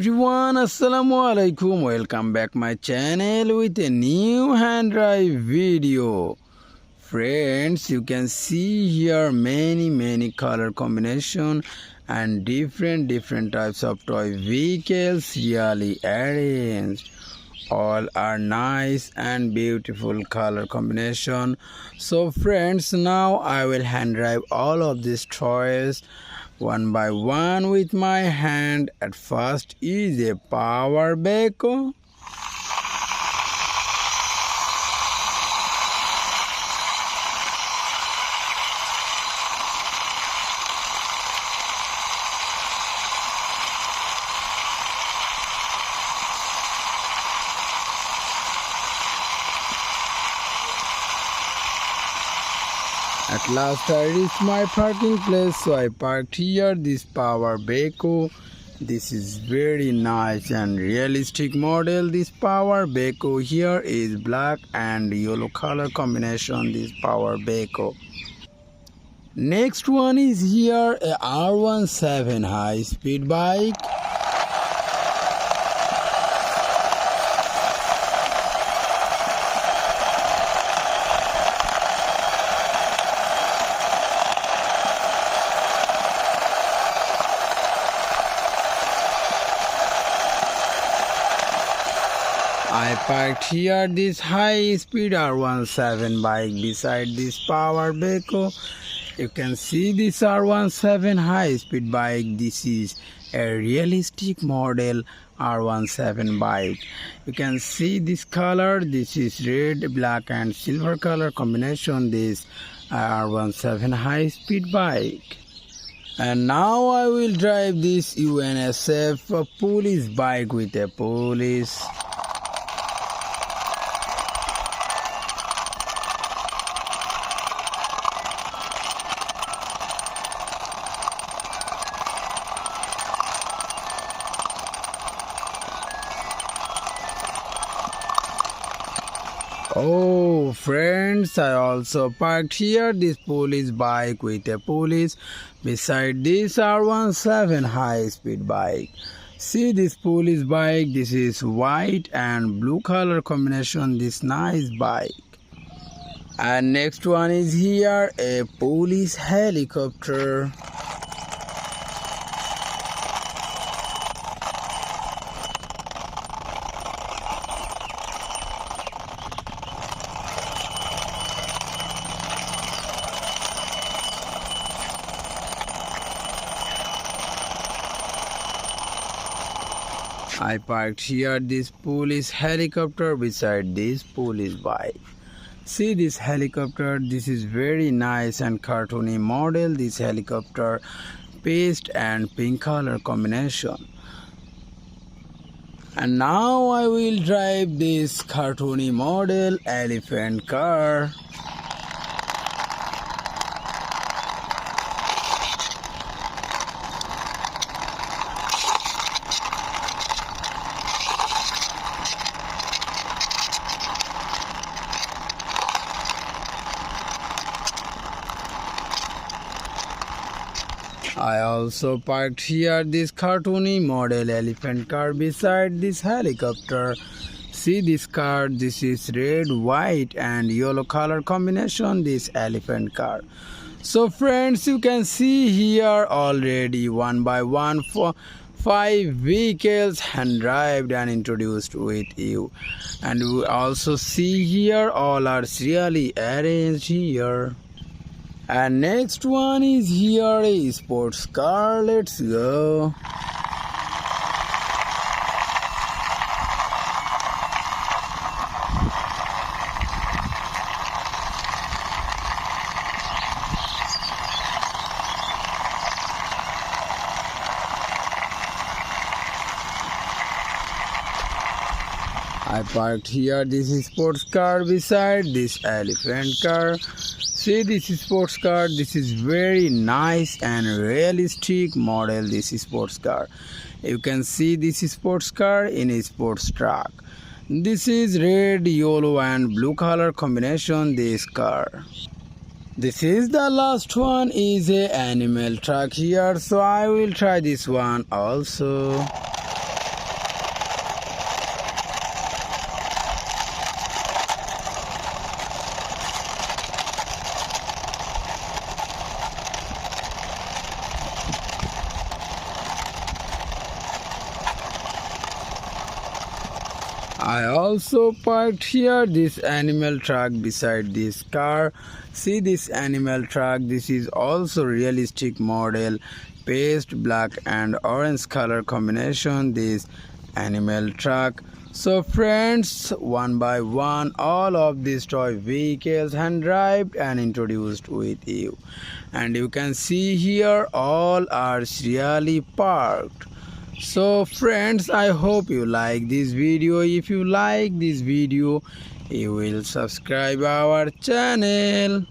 everyone, assalamu alaikum. Welcome back my channel with a new hand drive video. Friends, you can see here many color combination and different types of toy vehicles really arranged. All are nice and beautiful color combination. So friends, now I will hand drive all of these toys one by one with my hand. At first is a Power Beku. At last I reached my parking place, so I parked here. This Power Beku, this is very nice and realistic model. This Power Beku here is black and yellow color combination. This Power Beku. Next one is here a R17 High Speed Bike. I parked here this high speed R17 bike beside this Power Beku. You can see this R17 high speed bike. This is a realistic model R17 bike. You can see this color. This is red, black and silver color combination. This R17 high speed bike. And now I will drive this UNSF police bike with a police. Oh friends, I also parked here this police bike with a police beside this R17 high speed bike. See this police bike, this is white and blue color combination, this nice bike. And next one is here a police helicopter. I parked here this police helicopter beside this police bike. See this helicopter, this is very nice and cartoony model. This helicopter paste and pink color combination. And now I will drive this cartoony model elephant car. I also parked here this cartoony model elephant car beside this helicopter. See this car, this is red, white and yellow color combination, this elephant car. So friends, you can see here already one by one for 5 vehicles hand driven and introduced with you. And we also see here all are serially arranged here. And next one is here a sports car. Let's go. I parked here this sports car beside this elephant car. See this sports car, this is very nice and realistic model. This sports car, you can see this sports car in a sports truck. This is red, yellow and blue color combination. This car, this is the last one is a animal truck here, so I will try this one also. also parked here. This animal truck beside this car. See this animal truck. This is also realistic model, paste black and orange color combination. This animal truck. So friends, one by one all of these toy vehicles hand drived and introduced with you, and you can see here all are serially parked. So friends, I hope you like this video. If you like this video, you will subscribe our channel.